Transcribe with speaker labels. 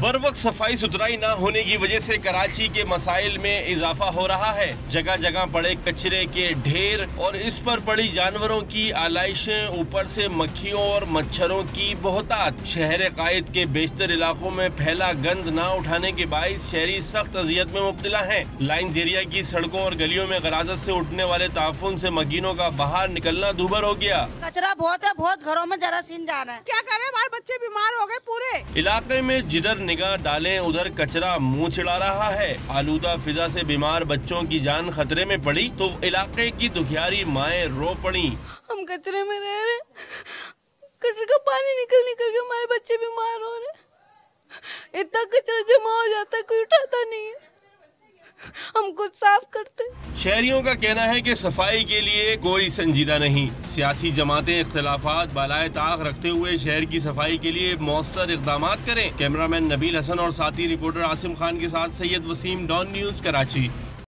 Speaker 1: बर वक्त सफाई सुथराई न होने की वजह से कराची के मसाइल में इजाफा हो रहा है। जगह जगह पड़े कचरे के ढेर और इस पर पड़ी जानवरों की आलाइशें, ऊपर से मक्खियों और मच्छरों की बहुतात। शहर कायद के बेशतर इलाकों में फैला गंद न उठाने के बाइस शहरी सख्त अजियत में मुब्तला हैं। लाइन्स एरिया की सड़कों और गलियों में गराजत से उठने वाले ताफुन से मकीनों का बाहर निकलना दूभर हो गया।
Speaker 2: कचरा बहुत है, बहुत घरों में जरासीम जा रहा है।
Speaker 3: क्या करें, हमारे बच्चे बीमार हो गए पूरे।
Speaker 1: इलाके में जिधर निगाह डालें उधर कचरा मुंह चिढ़ा रहा है। आलूदा फिजा से बीमार बच्चों की जान खतरे में पड़ी तो इलाके की दुखियारी माएं रो पड़ी।
Speaker 4: हम कचरे में रह रहे, कचरे का पानी निकल निकल के हमारे बच्चे बीमार हो रहे। इतना कचरा जमा हो जाता है, कोई उठाता नहीं है, हम खुद साफ करते।
Speaker 1: शहरियों का कहना है कि सफाई के लिए कोई संजीदा नहीं। सियासी जमातें इख्तिलाफात बालाए ताक रखते हुए शहर की सफाई के लिए मौसर इक़दामात करें। कैमरामैन नबील हसन और साथी रिपोर्टर आसिम खान के साथ सैयद वसीम, डॉन न्यूज़, कराची।